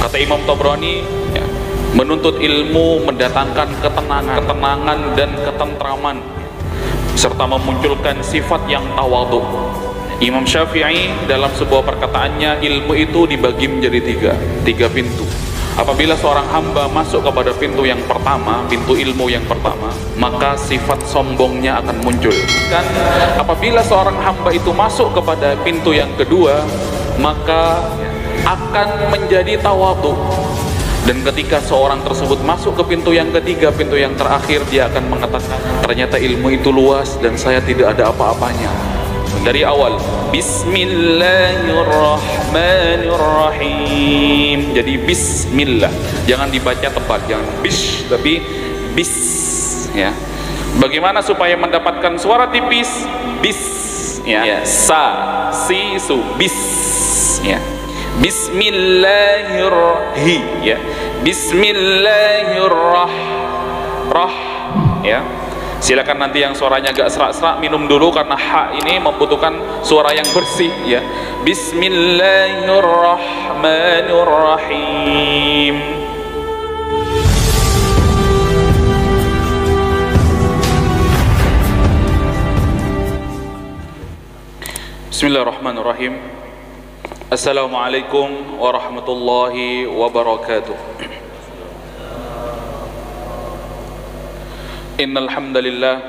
Kata Imam Tabrani, ya, menuntut ilmu mendatangkan ketenangan dan ketentraman serta memunculkan sifat yang tawadhu. Imam Syafi'i dalam sebuah perkataannya, ilmu itu dibagi menjadi tiga pintu. Apabila seorang hamba masuk kepada pintu yang pertama, pintu ilmu yang pertama, maka sifat sombongnya akan muncul. Dan apabila seorang hamba itu masuk kepada pintu yang kedua, maka akan menjadi tawadhu. Dan ketika seorang tersebut masuk ke pintu yang ketiga, pintu yang terakhir, dia akan mengatakan, ternyata ilmu itu luas dan saya tidak ada apa-apanya. Dari awal, Bismillahirrahmanirrahim. Jadi Bismillah, jangan dibaca tebal, jangan bish, tapi bis, ya. Bagaimana supaya mendapatkan suara tipis? Bis, ya. Sa, si, su, bis, ya. Bismillahirrahmanirrahim, ya. Bismillahirrahmanirrahim, ya. Silakan nanti yang suaranya agak serak-serak minum dulu karena ha ini membutuhkan suara yang bersih, ya. Bismillahirrahmanirrahim. Bismillahirrahmanirrahim. Assalamualaikum warahmatullahi wabarakatuh. Innal hamdalillah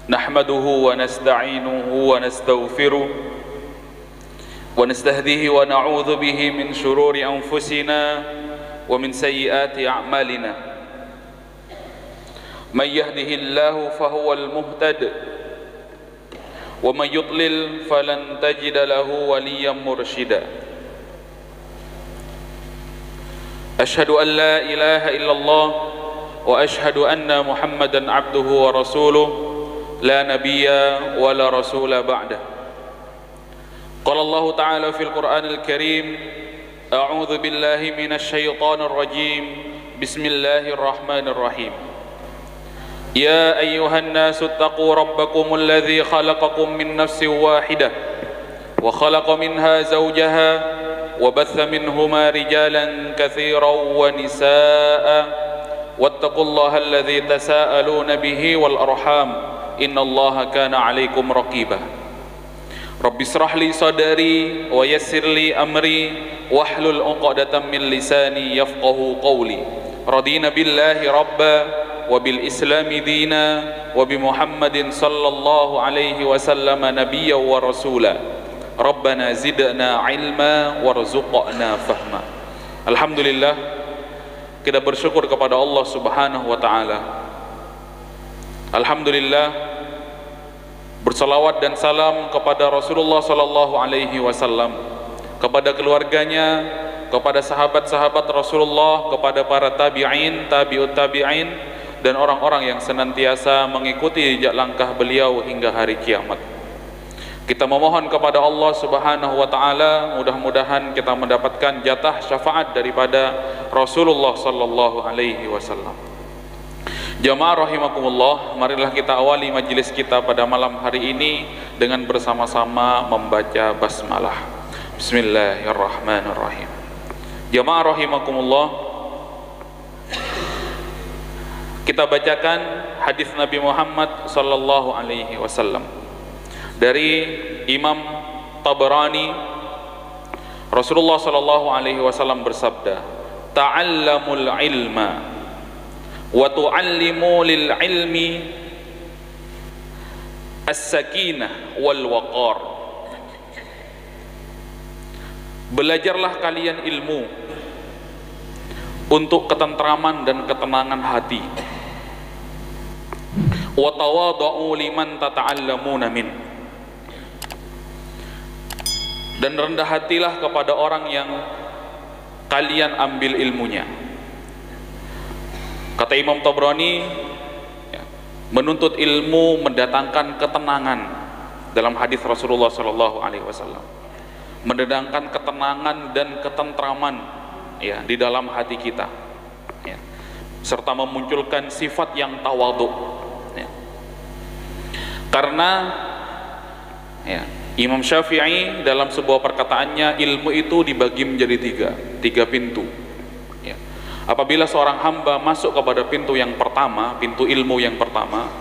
nahmaduhu wa nasta'inuhu wa nastaghfiruh wa nastahdihi wa na'udzu bihi min shururi anfusina wa min sayyiati a'malina. May yahdihillahu fahuwal muhtad wa may yudlil falan tajida lahu waliyyan mursyida. Ashhadu an la ilaha illallah wa ashhadu anna Muhammadan abduhu wa rasuluh la nabiyya wa la rasula ba'dah. Qala Allah ta'ala fil Qur'anil Karim, a'udzu billahi minasy syaithanir rajim. Bismillahirrahmanirrahim. Ya ayyuhan nasu taqu rabbakumul ladzi khalaqakum min nafsin wahidah wa khalaqa minha zawjaha wa batha minhuma rijalan katsiran wa nisaa'a wattaqullaha alladzi tasaaluna bihi wal arham innallaha kana 'alaikum raqiba. Rabbi israh li sadri wa yassir li amri wahlul 'uqdatam min lisani yafqahu qawli. Radina billahi rabba wa bil islami dina wa bi Muhammadin sallallahu alaihi wasallam nabiyyan wa rasula. Rabbana zidna ilma warzuqna fahma. Alhamdulillah, kita bersyukur kepada Allah Subhanahu wa ta'ala. Alhamdulillah, bersalawat dan salam kepada Rasulullah sallallahu alaihi wasallam, kepada keluarganya, kepada sahabat-sahabat Rasulullah, kepada para tabi'in, tabi'ut tabi'in, dan orang-orang yang senantiasa mengikuti jejak langkah beliau hingga hari kiamat. Kita memohon kepada Allah Subhanahu wa ta'ala, mudah-mudahan kita mendapatkan jatah syafaat daripada Rasulullah sallallahu alaihi wasallam. Jamaah rahimakumullah, marilah kita awali majelis kita pada malam hari ini dengan bersama-sama membaca basmalah. Bismillahirrahmanirrahim. Jamaah rahimakumullah, kita bacakan hadis Nabi Muhammad sallallahu alaihi wasallam dari Imam Tabrani. Rasulullah sallallahu alaihi wasallam bersabda, ta'allamul ilma wa tu'allimu lil ilmi as-sakinah wal waqar. Belajarlah kalian ilmu untuk ketentraman dan ketenangan hati. Wa tawadhu liman tata'allamuna min. Dan rendah hatilah kepada orang yang kalian ambil ilmunya. Kata Imam Tabrani, menuntut ilmu mendatangkan ketenangan dalam hadis Rasulullah sallallahu alaihi wasallam. Mendatangkan ketenangan dan ketentraman, ya, di dalam hati kita. Ya. serta memunculkan sifat yang tawadhu. Ya. Karena ya, Imam Syafi'i dalam sebuah perkataannya, ilmu itu dibagi menjadi tiga pintu. Ya. Apabila seorang hamba masuk kepada pintu yang pertama, pintu ilmu yang pertama,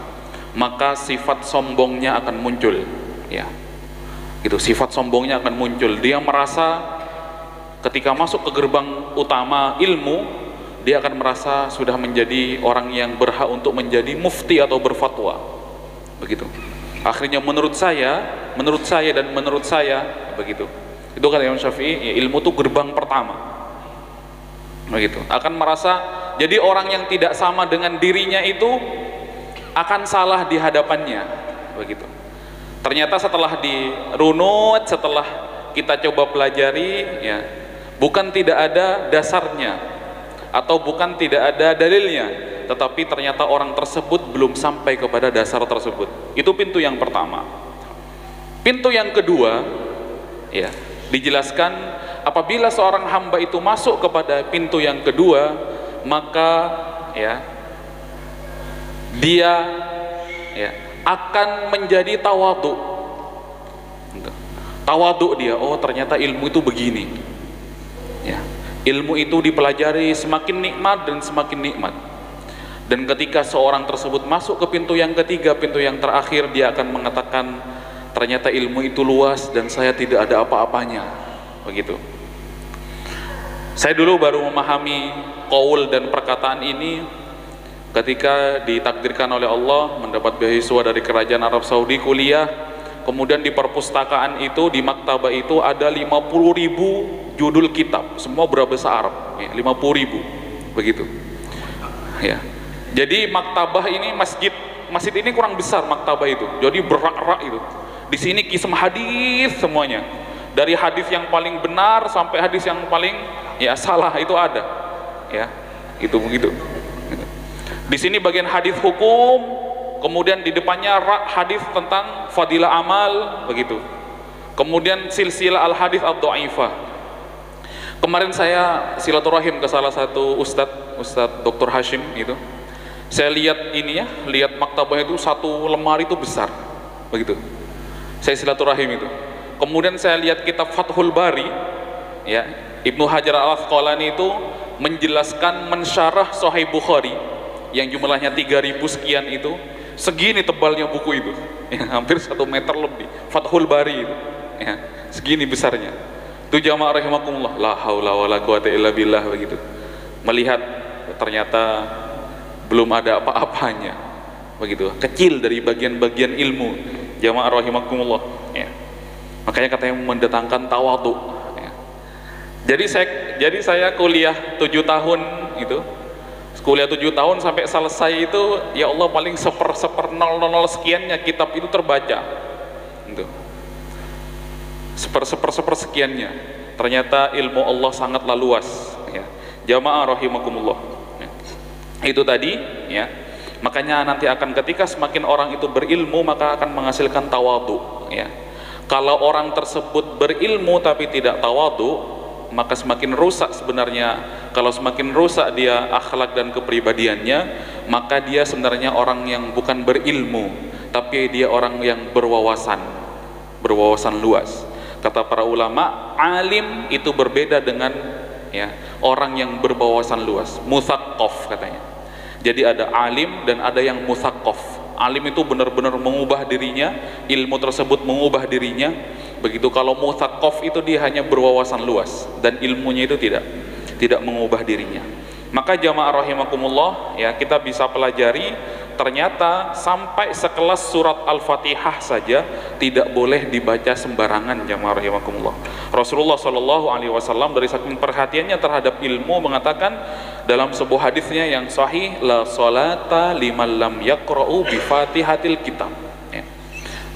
maka sifat sombongnya akan muncul. Ya. Itu sifat sombongnya akan muncul. Dia merasa ketika masuk ke gerbang utama ilmu, dia akan merasa sudah menjadi orang yang berhak untuk menjadi mufti atau berfatwa. Begitu. Akhirnya menurut saya begitu. Itu kata Imam Syafi'i, ya, ilmu itu gerbang pertama. Begitu. Akan merasa jadi orang yang tidak sama dengan dirinya itu akan salah di hadapannya. Begitu. Ternyata setelah dirunut, setelah kita coba pelajari, ya, bukan tidak ada dasarnya atau bukan tidak ada dalilnya, tetapi ternyata orang tersebut belum sampai kepada dasar tersebut. Itu pintu yang pertama. Pintu yang kedua, ya, dijelaskan apabila seorang hamba itu masuk kepada pintu yang kedua, maka ya, dia ya, akan menjadi tawadhu. Tawadhu dia, oh ternyata ilmu itu begini. Ya, ilmu itu dipelajari semakin nikmat dan semakin nikmat. Dan ketika seorang tersebut masuk ke pintu yang ketiga, pintu yang terakhir, dia akan mengatakan ternyata ilmu itu luas dan saya tidak ada apa-apanya. Begitu. Saya dulu baru memahami qaul dan perkataan ini ketika ditakdirkan oleh Allah mendapat beasiswa dari kerajaan Arab Saudi kuliah. Kemudian di perpustakaan itu, di maktabah itu ada 50.000 judul kitab, semua berbahasa Arab, ya, 50.000 begitu. Ya. Jadi maktabah ini, masjid ini kurang besar maktabah itu, jadi berak-rak itu. Di sini kisah hadis semuanya, dari hadis yang paling benar sampai hadis yang paling ya salah itu ada, ya, itu begitu. Di sini bagian hadis hukum, kemudian di depannya hadis tentang fadilah amal, begitu. Kemudian silsilah al-hadis ad-dhaifah. Kemarin saya silaturahim ke salah satu Ustadz Dr. Hashim itu. Saya lihat ini ya, lihat maktabah itu satu lemari itu besar, begitu. Saya silaturahim itu. Kemudian saya lihat kitab Fathul Bari, ya, Ibnu Hajar al-Asqalani itu menjelaskan mensyarah Sahih Bukhari yang jumlahnya 3.000 sekian itu, segini tebalnya buku itu, ya, hampir 1 meter lebih, Fathul Bari itu, ya, segini besarnya. Itu jamaah rahimakumullah, la haula wala quwata illa billah, begitu. Melihat ternyata belum ada apa-apanya, begitu, kecil dari bagian-bagian ilmu, jamaah rahimakumullah, ya. Makanya katanya mendatangkan tawadhu, ya. Jadi saya kuliah 7 tahun itu, kuliah 7 tahun sampai selesai itu, ya Allah, paling seper 0,00 sekiannya kitab itu terbaca, gitu. Seper sekiannya. Ternyata ilmu Allah sangatlah luas, ya. Jamaah rahimakumullah, ya. Itu tadi, ya. Makanya nanti akan ketika semakin orang itu berilmu, maka akan menghasilkan tawadhu, ya. Kalau orang tersebut berilmu tapi tidak tawadhu, maka semakin rusak sebenarnya. Kalau semakin rusak dia akhlak dan kepribadiannya, maka dia sebenarnya orang yang bukan berilmu, tapi dia orang yang berwawasan luas. Kata para ulama, alim itu berbeda dengan, ya, orang yang berwawasan luas, mutsaqqaf katanya. Jadi ada alim dan ada yang mutsaqqaf. Alim itu benar-benar mengubah dirinya, ilmu tersebut mengubah dirinya. Begitu kalau mutsaqqaf itu dia hanya berwawasan luas dan ilmunya itu tidak mengubah dirinya. Maka jamaah rahimakumullah, ya, kita bisa pelajari ternyata sampai sekelas surat Al-Fatihah saja tidak boleh dibaca sembarangan, jamaah rahimakumullah. Rasulullah SAW dari saking perhatiannya terhadap ilmu mengatakan dalam sebuah hadisnya yang sahih, la sholata liman lam yaqra'u bi fatihatil kitab, ya.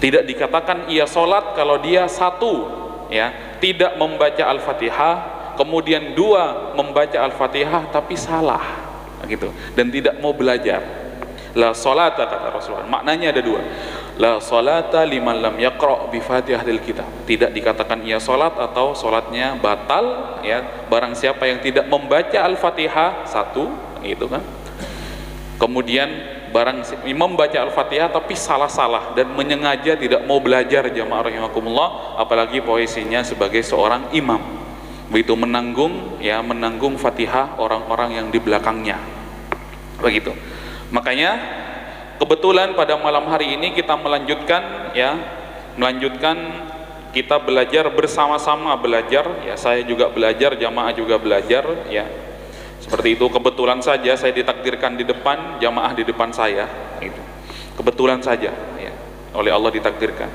Tidak dikatakan ia sholat kalau dia satu, ya, tidak membaca Al-Fatihah, kemudian dua membaca Al-Fatihah tapi salah, gitu, dan tidak mau belajar. La sholata, kata Rasulullah, maknanya ada dua. La sholata liman lam yaqra' bi fatihatil kitab. Tidak dikatakan ia sholat atau sholatnya batal, ya, barang siapa yang tidak membaca Al-Fatihah, satu, gitu kan. Kemudian barang imam baca Al-Fatihah tapi salah-salah dan menyengaja tidak mau belajar, jamaah rahimakumullah, apalagi posisinya sebagai seorang imam, begitu menanggung Fatihah orang-orang yang di belakangnya, begitu. Makanya kebetulan pada malam hari ini kita melanjutkan kita belajar bersama-sama, saya juga belajar, jamaah juga belajar, seperti itu. Kebetulan saja saya ditakdirkan di depan, jamaah di depan saya, itu kebetulan saja, oleh Allah ditakdirkan.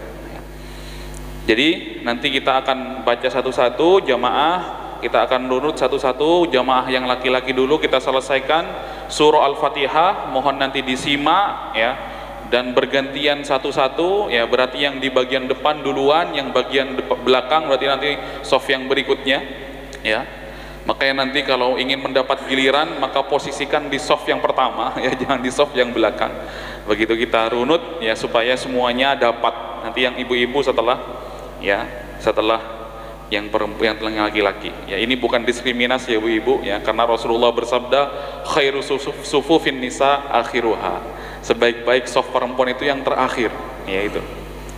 Jadi nanti kita akan baca satu-satu, jamaah, kita akan runut satu-satu, jamaah yang laki-laki dulu kita selesaikan surah Al-Fatihah, mohon nanti disimak dan bergantian satu-satu, berarti yang di bagian depan duluan, yang bagian belakang berarti nanti soft yang berikutnya, Makanya nanti kalau ingin mendapat giliran maka posisikan di soft yang pertama, jangan di soft yang belakang. Begitu kita runut supaya semuanya dapat. Nanti yang ibu-ibu setelah yang perempuan, yang laki-laki. Ini bukan diskriminasi ya ibu-ibu, karena Rasulullah bersabda khairu sufufin nisa akhiruha. Sebaik-baik soft perempuan itu yang terakhir, itu.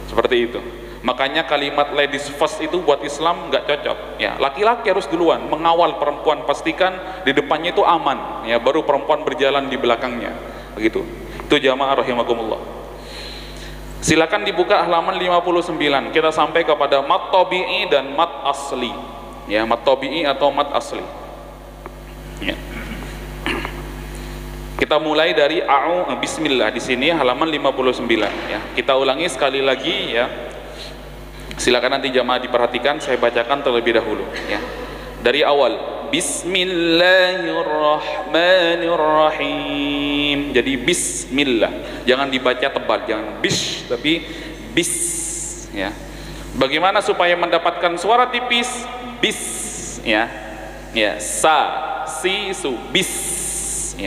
Seperti itu. Makanya kalimat ladies first itu buat Islam nggak cocok. Laki-laki harus duluan mengawal perempuan, pastikan di depannya itu aman, baru perempuan berjalan di belakangnya, begitu. Itu jamaah rahimakumullah. Silakan dibuka halaman 59. Kita sampai kepada mat tabi'i dan mat asli. Mat tabi'i atau mat asli. Kita mulai dari bismillah di sini halaman 59 Kita ulangi sekali lagi Silakan nanti jamaah diperhatikan, saya bacakan terlebih dahulu dari awal. Bismillahirrahmanirrahim. Jadi bismillah, jangan dibaca tebal, jangan bis tapi bis, Bagaimana supaya mendapatkan suara tipis? Bis, sa, si, su, bis,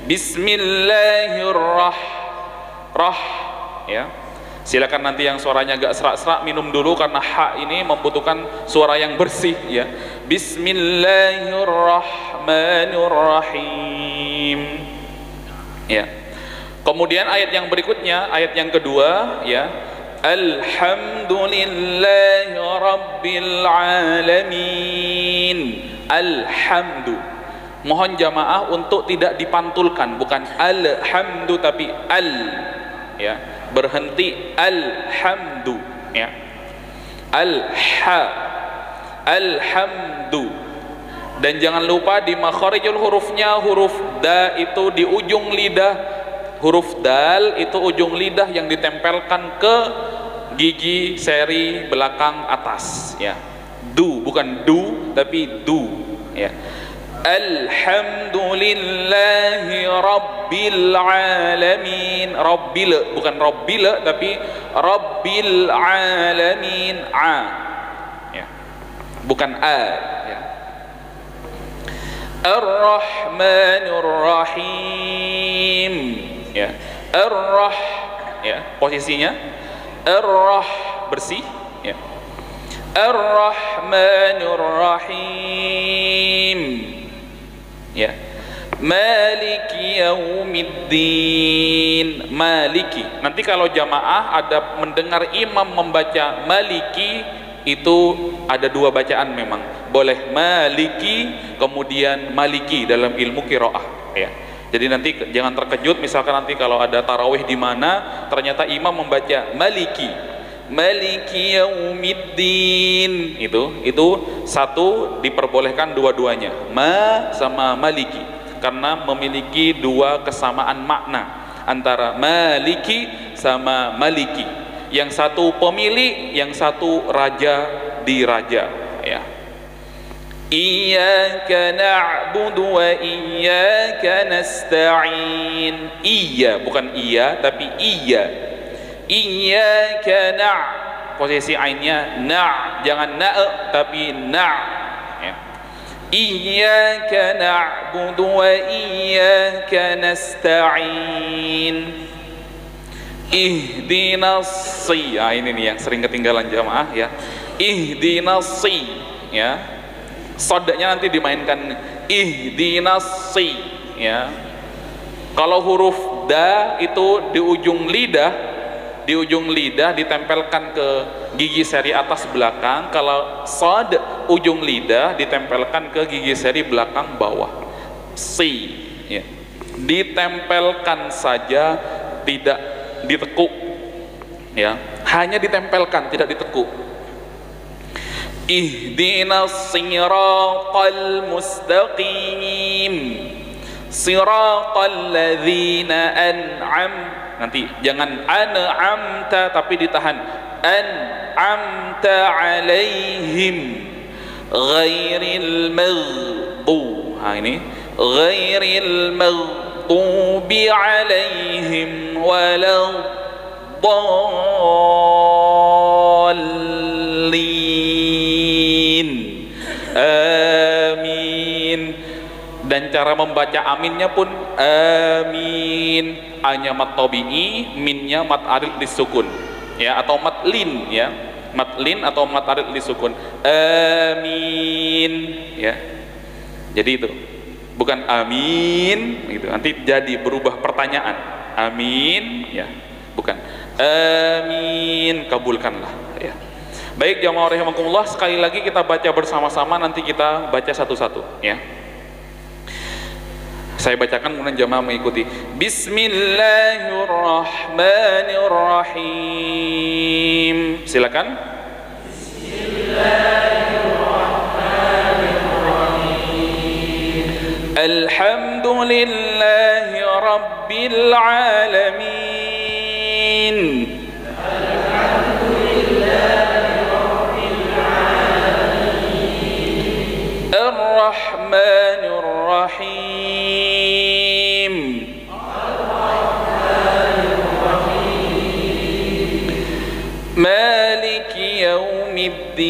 Bismillahirrahmanirrahim. Silakan nanti yang suaranya agak serak-serak minum dulu karena ha ini membutuhkan suara yang bersih, Bismillahirrahmanirrahim. Kemudian ayat yang berikutnya, ayat yang kedua, Alhamdulillahi Rabbil Alamin. Alhamdu. Mohon jamaah untuk tidak dipantulkan, bukan alhamdu tapi berhenti alhamdu, alhamdu. Dan jangan lupa di makharijul hurufnya, huruf da itu di ujung lidah, huruf dal itu ujung lidah yang ditempelkan ke gigi seri belakang atas, du, bukan du tapi du, Alhamdulillahi Rabbil Alamin. Rabbil, bukan Rabbil tapi Rabbil Alamin, bukan a, Ar-Rahmanir-Rahim, Ar-Rah, posisinya Ar-Rah bersih, Ar-Rahmanir-Rahim, Maliki yaumiddin. Maliki. Nanti kalau jamaah ada mendengar imam membaca maliki, itu ada dua bacaan memang. Boleh maliki, kemudian maliki dalam ilmu qiraah, Jadi nanti jangan terkejut misalkan nanti kalau ada tarawih di mana ternyata imam membaca maliki, maliki yaumiddin, itu satu diperbolehkan dua-duanya, ma sama maliki, karena memiliki dua kesamaan makna antara maliki sama maliki. Yang satu pemilik, yang satu raja di raja, Iyyaka na'budu wa iyyaka nasta'in. Iya, bukan iya tapi iya. Iyyaka posisi ainnya na', jangan na' tapi na', Iyyaka na'budu wa iyyaka nasta'in. Ihdinas si. Ini nih yang sering ketinggalan jamaah, Ihdinas si, Sodanya nanti dimainkan ihdinas si, ya. Kalau huruf da itu di ujung lidah ditempelkan ke gigi seri atas belakang. Kalau sod ujung lidah ditempelkan ke gigi seri belakang bawah. Si, ya. Ditempelkan saja, tidak ditekuk, ya. Hanya ditempelkan, tidak ditekuk. Ihdinas siratal mustaqim, siratal ladzina an'am, nanti jangan an'amta tapi ditahan, an'amta alaihim ghairil maghdubi, ini ghairil maghdubi alaihim waladdallin. Amin. Dan cara membaca aminnya pun amin. A-nya mat tabi'i, minnya mat arid disukun, ya, atau mat lin, ya, mat lin atau mat arid disukun. Amin, ya. Jadi itu bukan amin gitu, nanti jadi berubah pertanyaan. Amin, ya, bukan amin, kabulkanlah, ya. Baik jamaah rahimakumullah, sekali lagi kita baca bersama-sama, nanti kita baca satu-satu, ya. Saya bacakan kemudian jamaah mengikuti. Bismillahirrahmanirrahim. Silakan. Bismillahirrahmanirrahim. Alhamdulillahi rabbil alamin. Ar-Rahmanir Rahim. Maliki yaumiddin.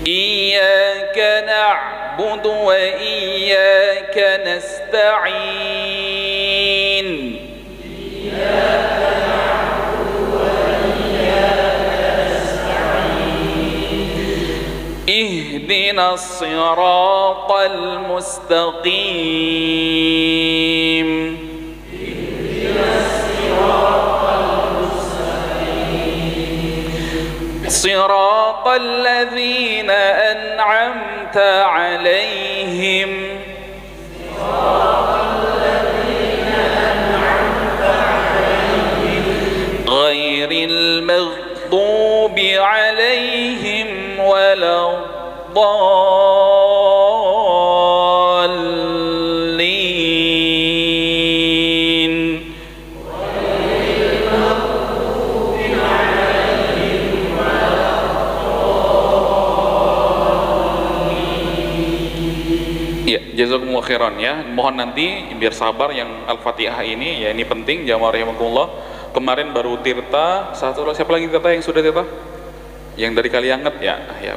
Iyyaka na'budu wa iyyaka nasta'in. Ihdinas siratal mustaqim. Siratal ladzina an'amta 'alaihim ghairil maghdubi 'alaihim waladdallin. Ya, jazakumullah khairan, ya. Mohon nanti biar sabar yang Al-Fatihah ini, ya, ini penting jamaah rahimakumullah. Kemarin baru Tirta, siapa lagi Tirta yang sudah Tirta? Yang dari Kalianget, ya, ya.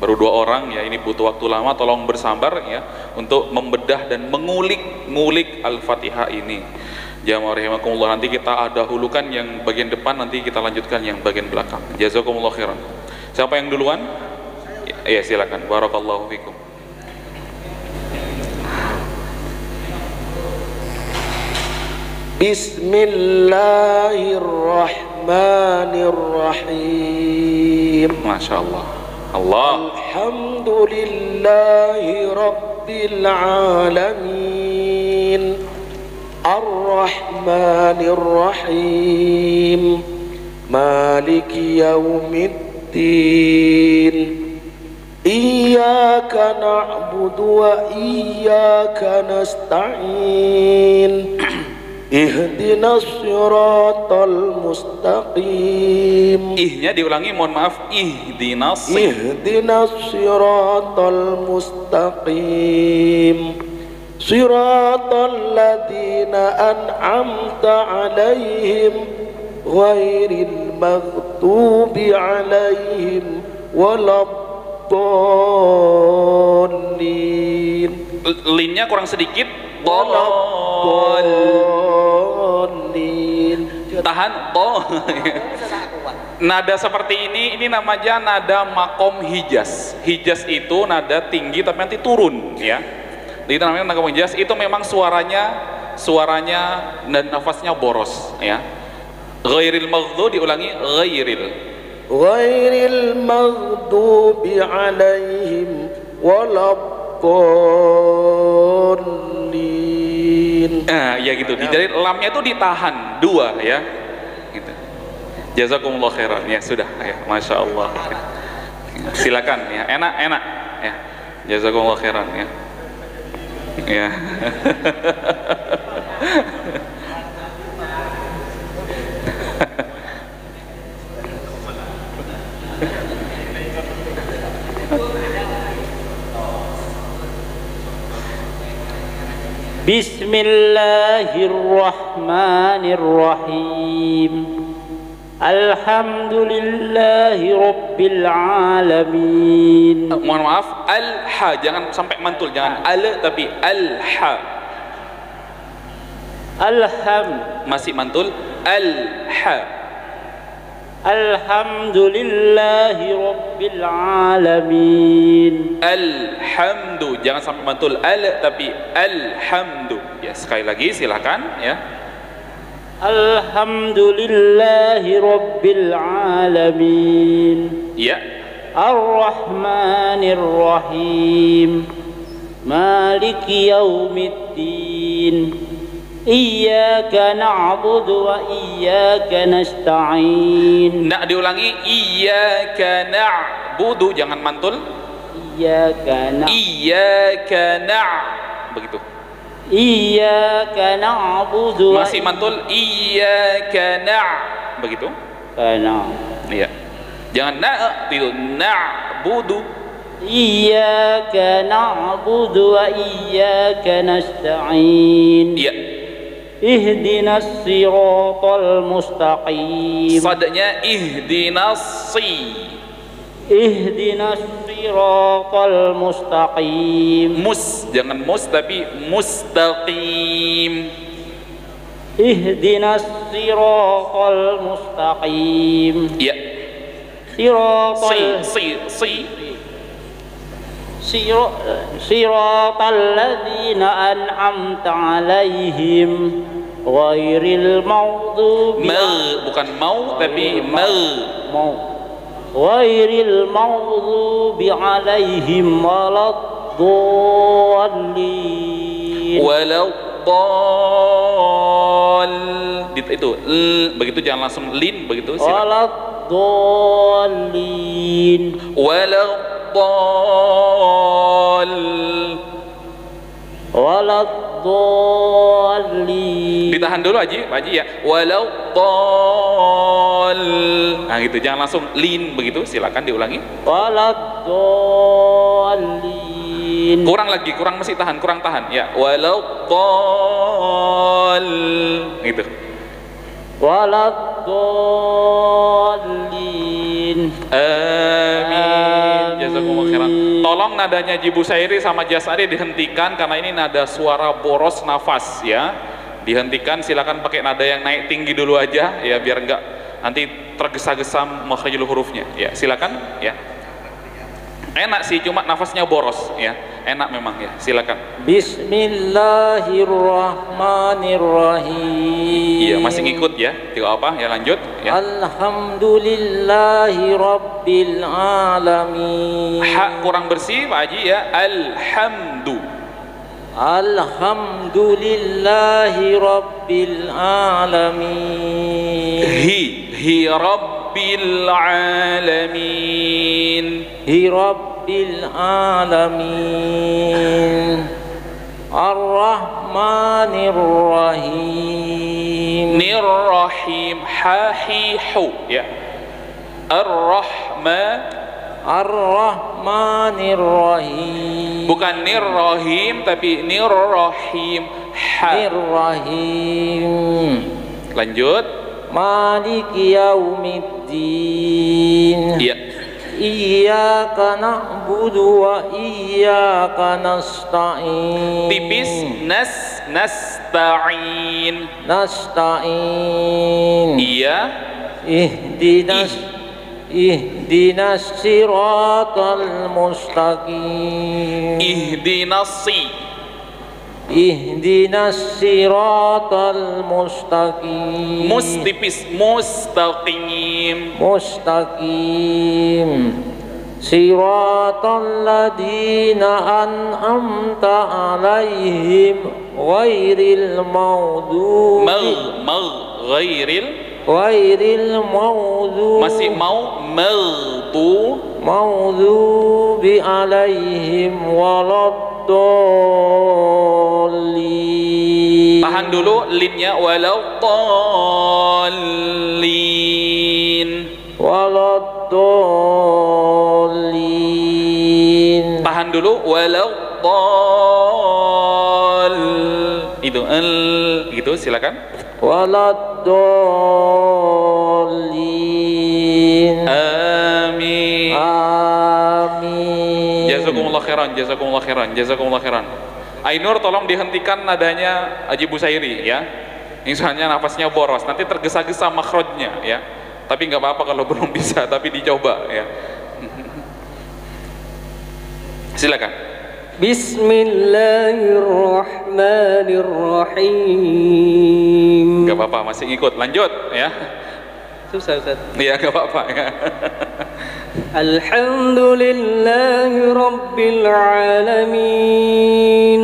Baru 2 orang, ya, ini butuh waktu lama, tolong bersabar, ya, untuk membedah dan mengulik Al-Fatihah ini. Jamaah rahimakumullah, nanti kita dahulukan yang bagian depan, nanti kita lanjutkan yang bagian belakang. Jazakumullah khairan. Siapa yang duluan? Ya, silakan. Barakallahu fikum. Bismillahirrahmanirrahim. Masya Allah. Allah. Alhamdulillahi rabbil alamin. Ar-Rahmanir-Rahim. Maliki yaumiddin. Iyyaka na'budu wa iyyaka nasta'in. Ihdinas siratal mustaqim. Ihnya diulangi, mohon maaf. Ihdinas siratal mustaqim. Siratal ladzina an'amta 'alaihim ghairil maghdubi 'alaihim waladdallin. Linnya kurang sedikit. Waladdallin. Tahan to. Nada seperti ini namanya nada makom hijaz. Hijaz itu nada tinggi tapi nanti turun ya. Itu namanya nada makom hijaz. Itu memang suaranya dan nafasnya boros ya. Ghairil maghdubi diulangi ghairil maghdubi alaihim waladdallin. Ya gitu. Jadi lamnya itu ditahan dua ya. Gitu. Jazakumullah khairan ya, sudah ya, masya Allah. Silakan ya, enak ya. Jazakumullah khairan ya. Ya. Bismillahirrahmanirrahim. Alhamdulillahi Rabbil Alamin. Mohon maaf, al-ha jangan sampai mantul, jangan al tapi al-ha. Masih mantul, al-ha. Alhamdulillahi Rabbil Alamin. Alhamdu jangan sampai mantul al tapi alhamdu. Ya, sekali lagi silakan ya. Alhamdulillahi Rabbil Alamin. Ya. Ar-Rahmanir Rahim. Maliki Yaumiddin. Iyyaka na'budu wa iyyaka nasta'in. Diulangi, iyyaka na'budu jangan mantul. Iyyaka begitu. Iyyaka na'budu. Masih mantul, iyyaka begitu. Iya. Jangan itu na'budu. Iyyaka na'budu wa iyyaka nasta'in. Iya. Ihdinas siratal mustaqim. Sadanya ihdinas siratal mustaqim. Jangan mus tapi mustaqim. Ihdinas siratal mustaqim. Ya. Siratal ladzina an'amta 'alaihim ghairil maghdubi. Bukan mau tapi ghairil maghdubi 'alaihim waladdallin. Itu begitu, jangan langsung lin begitu. Waladdallin. Waladdallin. Ditahan dulu Pak Haji ya. Nah gitu, jangan langsung lin begitu, silakan diulangi. Waladdallin. Kurang masih tahan, kurang tahan ya. Gitu. Waladdallin. Amin. Jazakumullah khairan. Tolong nadanya Jibu Sairi sama Jasari dihentikan karena ini nada suara boros nafas ya. Dihentikan, silakan pakai nada yang naik tinggi dulu aja ya, biar enggak nanti tergesa-gesa makhrajul hurufnya ya. Silakan ya. Enak sih, cuma nafasnya boros ya. Enak memang ya, silakan. Bismillahirrahmanirrahim. Iya, masih ngikut ya. Tidak apa ya, lanjut ya. Alhamdulillahi Rabbil Alamin. Ha kurang bersih Pak Haji ya. Alhamdulillahi Rabbil Alamin. Hi Rabbil Alamin. Rabbil Alamin. Ar-Rahmanir Rahim. Nirrahim. Hahihu ya. Ar-Rahmanir Rahim. Bukan nirrahim tapi nirrahim. Nirrahim. Lanjut. Maliki Yaumiddin. Iya. Iyyaka na'budu wa iyyaka nasta'in. Tipis. Nasta'in. Nasta'in. Iya. ihdinas siratal mustaqim. Ihdinas siratal mustaqim. Mustaqim. Siratal ladzina an'amta 'alaihim ghairil maghdubi ghairil maghdubi masih maghdubi 'alaihim waladdallin. Tahan dulu linnya, waladdallin. Waladdallin. Tahan dulu, itu gitu, silakan. Waladdallin. Amin. Amin. Jazakumullah khairan. Ainur, tolong dihentikan nadanya Haji Busairi ya. Misalnya nafasnya boros, nanti tergesa-gesa makhrajnya ya. Tapi nggak apa-apa kalau belum bisa, tapi dicoba ya. Silakan. Bismillahirrahmanirrahim. Nggak apa-apa, masih ngikut, lanjut ya. Susah Ustaz. Iya, nggak apa-apa ya. Alhamdulillahi Rabbil Alamin,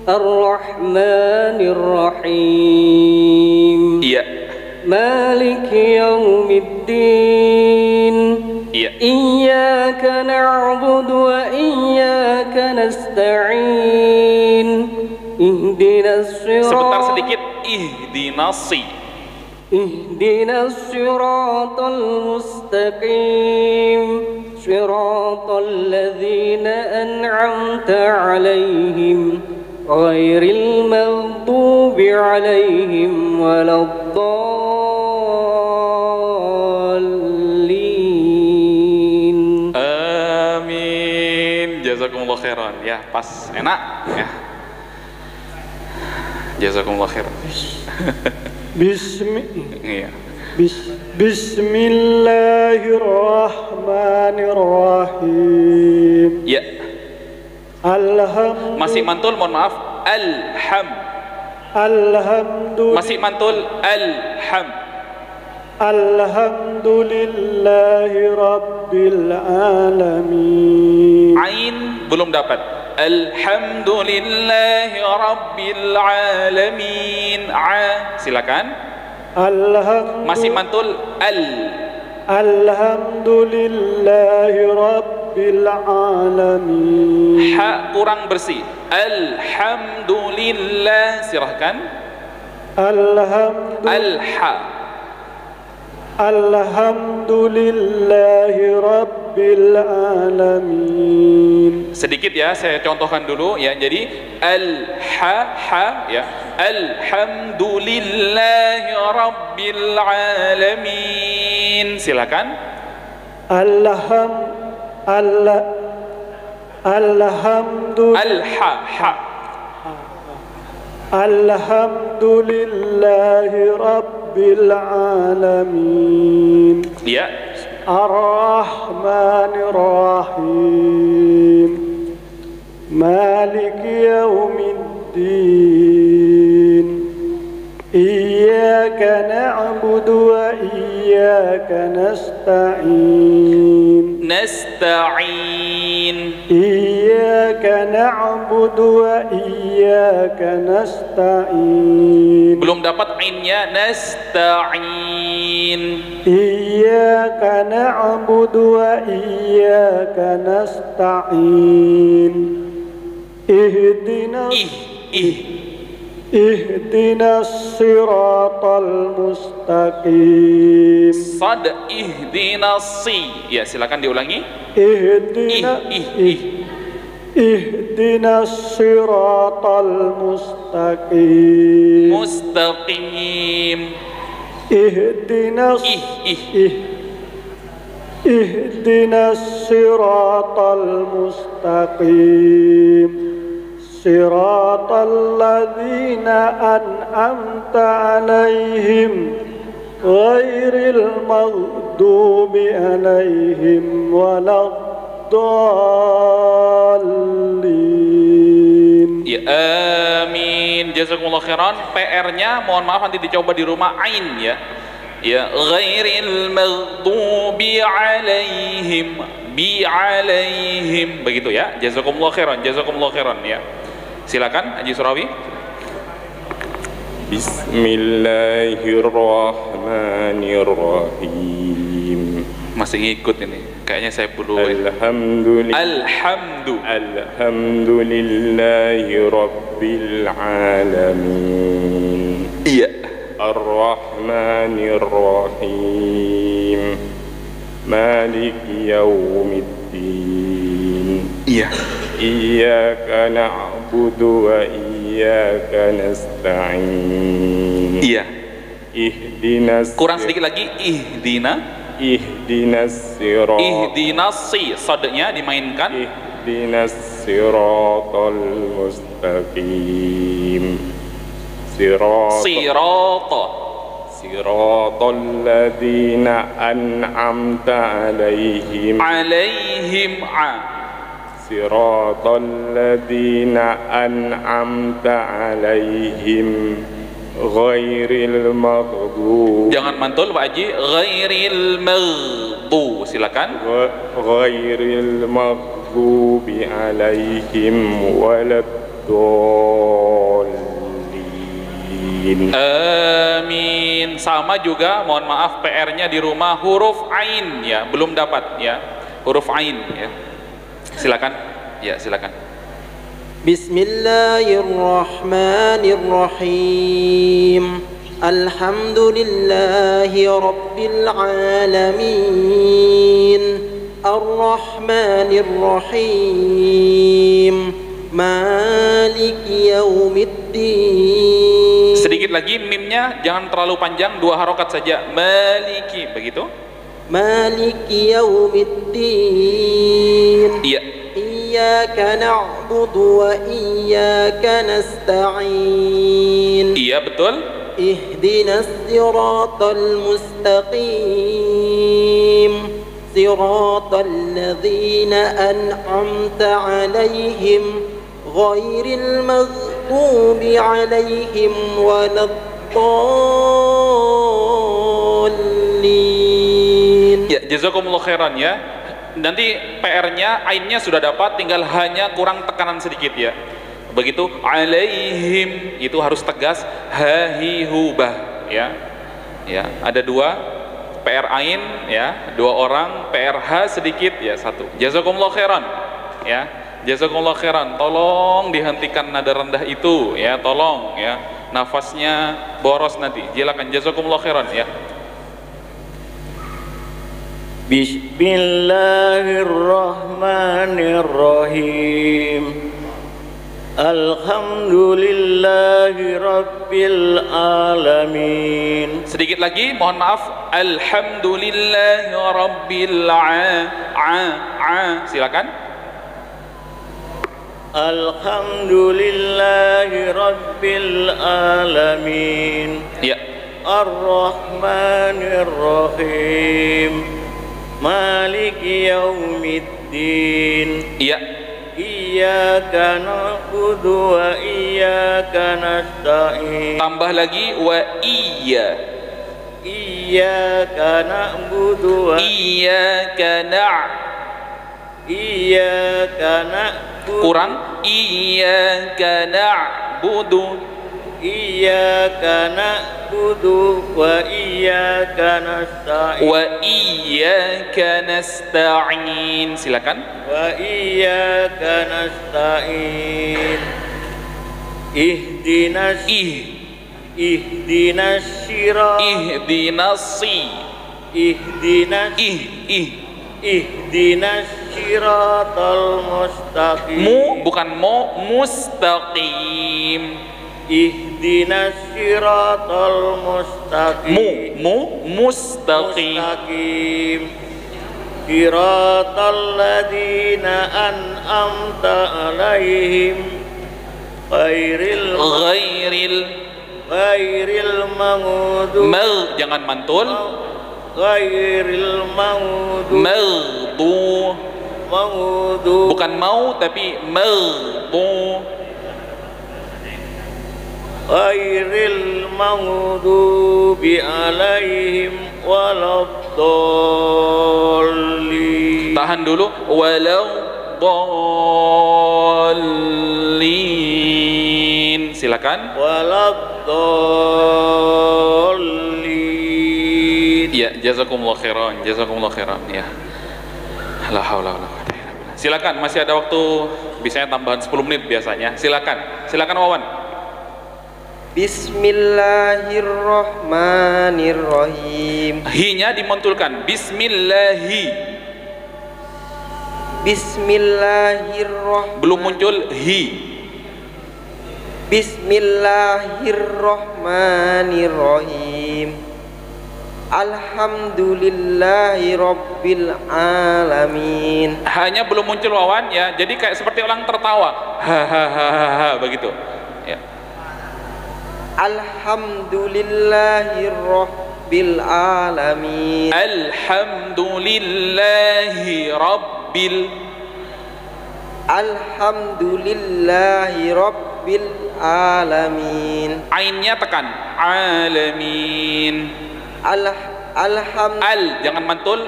Ar-Rahmanir Rahim. Iya. Maliki Yaumiddin. Iya. Iyyaka na'budu wa iyyaka nasta'in. Ihdinas Sebentar siratal sedikit, ihdinasi. Ihdinas siratal mustaqim. Siratal ladzina an'amta 'alaihim ghairil maghdubi 'alaihim waladdallin. Amin. Jazakumullah khairan ya, pas, enak ya. Jazakumullah khairan. Iya. Bismillahirrahmanirrahim. Ya. Alhamdulillah. Masih mantul, mohon maaf. Masih mantul. Alhamdulillahi Rabbil Alamin. Ain belum dapat. Alhamdulillahi Rabbil Alamin. Silakan. Masih mantul. Alhamdulillahi Rabbil Alamin. Ha kurang bersih. Alhamdulillah. Silahkan. Alhamdulillahi Rabbil Alamin. Sedikit ya, saya contohkan dulu ya. Jadi ya. Alhamdulillahi Rabbil Alamin. Silakan. Alhamdulillahi Rabbil Alamin. Ya. Ar-Rahmanir Rahim. Maliki Yaumiddin. Iyyaka na'budu wa iyyaka nasta'in. Iyyaka na'budu wa iyyaka nasta'in. Belum dapat ainnya. Nasta'in. Iyyaka na'budu wa iyyaka nasta'in. Ihdinas siratal mustaqim. Sad ihdinas si. Ya, silakan diulangi. Ihdinas siratal mustaqim. Ihdinas siratal mustaqim. Siratal ladzina an'amta 'alaihim ghairil maghdubi alaihim waladdallin. Ya, amin. Jazakumullah khairan. PR-nya mohon maaf nanti dicoba di rumah ain ya. Ya, ghairil maghdubi alaihim bi alaihim, begitu ya. Jazakumullah khairan, jazakumullah khairan ya. Silakan Haji Surawi. Bismillahirrahmanirrahim. Masih ngikut ini. Kayaknya saya perlu. Alhamdulillahi rabbil alamin. Iya. Ar-Rahmanir-Rahim. Maliki yaumiddin. Iya. Iyyaka na'budu wa iyyaka nasta'in. Iya. Ihdinas. Kurang sedikit lagi. Ihdinas si sodenya dimainkan. Ihdinas siratal mustaqim. Siratal ladzina an'amta alaihim. Siratal ladzina an'amta alaihim ghairil maghdubi. Jangan mantul Pak Haji. Ghairil maghdubi. Silakan. Ghairil maghdubi alaihim waladdallin. Amin. Sama juga, mohon maaf PR-nya di rumah huruf ain ya, belum dapat ya. Huruf ain ya. Silakan. Ya, silakan. Bismillahirrahmanirrahim. Alhamdulillahi rabbil alamin. Ar-Rahmanir-Rahim. Maliki yaumiddin. Sedikit lagi mimnya jangan terlalu panjang, 2 harokat saja. Maliki, begitu. Maliki yaumiddin. Iya. Iyyaka na'budu wa iyyaka nasta'in. Iya, betul. Ihdinas siratal mustaqim. Siratal ladzina an'amta 'alaihim ghairil maghdubi 'alaihim waladdallin. Ya, jazakumullah khairan ya. Nanti PR-nya ainnya sudah dapat, tinggal hanya kurang tekanan sedikit ya. Begitu alaihim itu harus tegas, hahi hubah ya. Ya, ada 2 PR ain ya, 2 orang, PR ha sedikit ya, 1. Jazakumullah khairan ya. Jazakumullah khairan. Tolong dihentikan nada rendah itu ya, tolong ya. Nafasnya boros nanti. Silakan. Jazakumullah khairan ya. Bismillahirrahmanirrahim. Alhamdulillahi rabbil alamin. Sedikit lagi, mohon maaf. Alhamdulillahi rabbil silakan. Alhamdulillahi rabbil alamin. Ya. Ar-Rahmanir-Rahim. Maliki yaumiddin. Iya. Iyyaka na'budu wa iyyaka nasta'in. Tambah lagi wa iya. Iyyaka na'budu wa Iyyaka iyyaka na'budu. Kurang. Iyyaka na'budu. Iyyaka na'budu wa iyyaka nasta'in. Wa iyyaka nasta'in. Silakan. Wa iyyaka nasta'in. Ihdinas siratal ihdinas siratal mustaqim. Bukan mustaqim. Ihdinas siratal mustaqim. Mustaqim. Siratal ladzina an'amta alaihim ghairil Ghairil maghdubi. Jangan mantul. Ghairil maghdubi. Maghdubi. Bukan mau tapi maghdubi. Ghairil maghdubi alaihim waladdallin. Tahan dulu. Waladdallin. Silakan. Waladdallin. Ya, jazakumullah khairan. Jazakumullah khairan. Ya. La haula wala quwwata illa billah. Silakan, masih ada waktu, biasanya tambahan 10 menit biasanya. Silakan Wawan. Bismillahirrahmanirrahim. Hi-nya dimantulkan. Bismillahi. Bismillahirrahmanirrahim. Belum muncul hi. Bismillahirrahmanirrahim. Alhamdulillahi rabbil alamin. Hanya belum muncul Wawan ya. Jadi kayak seperti orang tertawa. Hahaha begitu. Ya. Alhamdulillahi rabbil alamin. Alhamdulillahi rabbil alamin. Ainnya tekan. Alamin. Jangan mantul.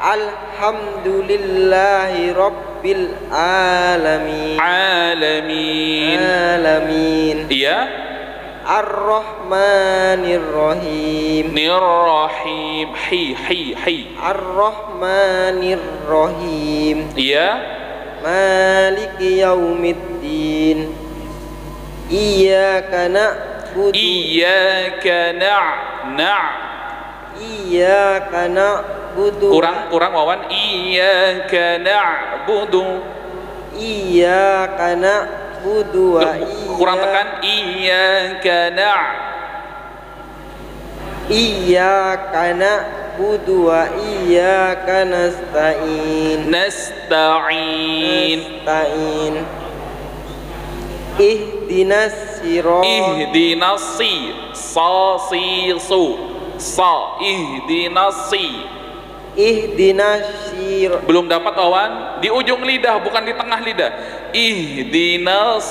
Alhamdulillahi rabbil alamin. Alamin. Iya. Ar-Rahmanir-Rahim. Nirrahim. Hi. Ar-Rahmanir-Rahim. Iya. Maliki yaumiddin. Iyyaka na'budu. Iyyaka Iyyaka na'budu. Kurang Wawan. Iyyaka na'budu. Iyyaka na'budu wa kurang tekan. Iyyaka na'budu wa iyyaka nasta'in. Ihdinas belum dapat Wawan, di ujung lidah bukan di tengah lidah. Ihdinas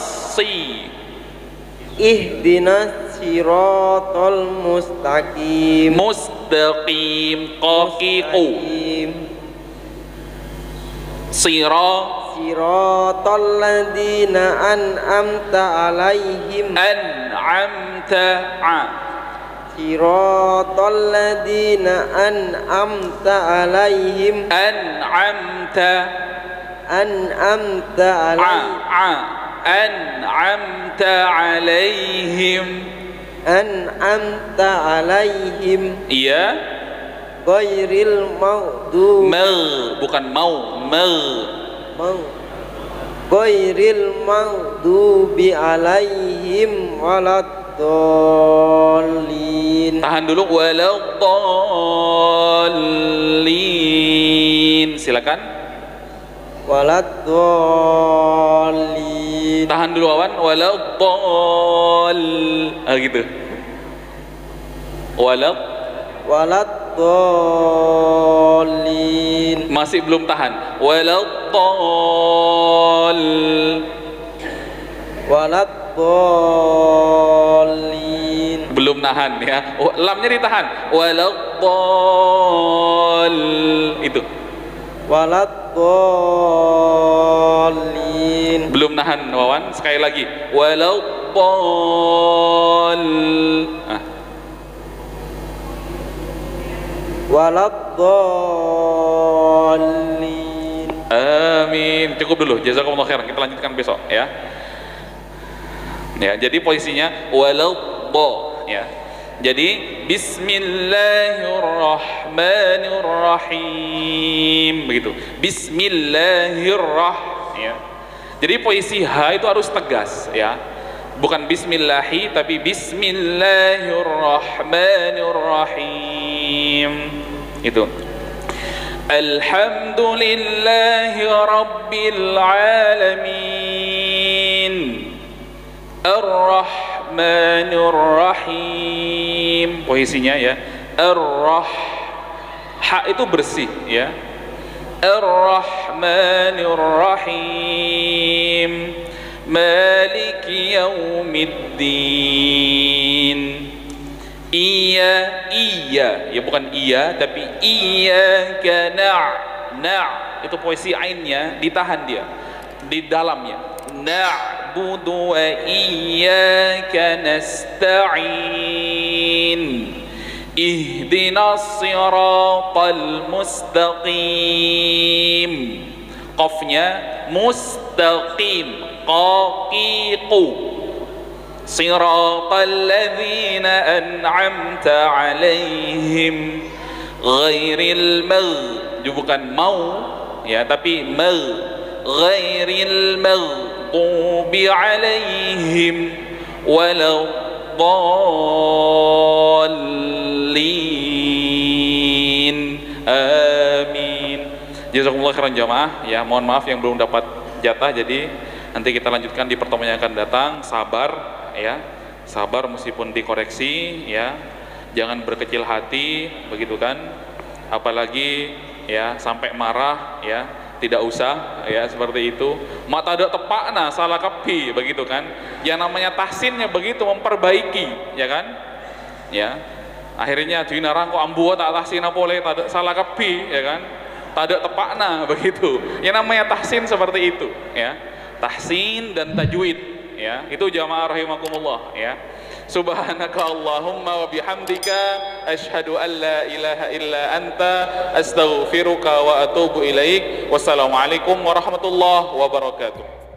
siratal mustaqim. Qaqiqu. Siratal ladzina an'amta alaihim. Siratal ladzina an'amta alaihim. An'amta alaihim. Iya. Ghairil maghdubi. Bukan mau. Ghairil maghdubi alaihim waladdallin. Tahan dulu. Waladdallin. Silakan. Waladdallin. Tahan dulu Wawan. Gitu. Waladdallin. Masih belum tahan. Waladdallin. Belum nahan ya. Lamnya ditahan. Itu. Waladdallin. Belum nahan Wawan. Sekali lagi. Waladdallin. Amin. Cukup dulu. Jazakumullah khairan. Kita lanjutkan besok ya. Ya, jadi posisinya ya. Jadi bismillahirrahmanirrahim begitu. Bismillahirrahmanirrahim ya. Jadi posisi ha itu harus tegas ya. Bukan bismillahi tapi bismillahirrahmanirrahim. Itu. Alhamdulillahi rabbil alamin. Ar-Rahman Ar-Rahmanir-Rahim. Posisinya ya. Ha itu bersih ya. Ar-Rahmanir-Rahim. Maliki yaumiddin. Iya, ya bukan iya tapi iyyaka itu posisi ainnya ditahan dia di dalamnya. Na'budu wa iyyaka nasta'in. Ihdinas siratal mustaqim. Qafnya mustaqim, qaqiqu. Siratal ladzina an'amta 'alaihim ghairil bukan mau ya tapi ghairil maghdubi 'alaihim waladdallin. Amin. Jazakumullah khairan jamaah ya, mohon maaf yang belum dapat jatah, jadi nanti kita lanjutkan di pertemuan yang akan datang. Sabar ya, sabar meskipun dikoreksi ya, jangan berkecil hati begitu kan, apalagi ya sampai marah ya, tidak usah ya seperti itu. Mata ada tepakna salah kepi begitu kan, yang namanya tahsinnya begitu, memperbaiki ya kan ya. Akhirnya dinarang kok ambuh tak tahsin apa boleh tak salah kepi ya kan, tak ada tepakna begitu. Yang namanya tahsin seperti itu ya, tahsin dan tajwid ya, itu jamaah rahimakumullah ya. Subhanaka Allahumma wa bihamdika asyhadu an la ilaha illa anta astaghfiruka wa atubu ilaik. Wassalamualaikum warahmatullahi wabarakatuh.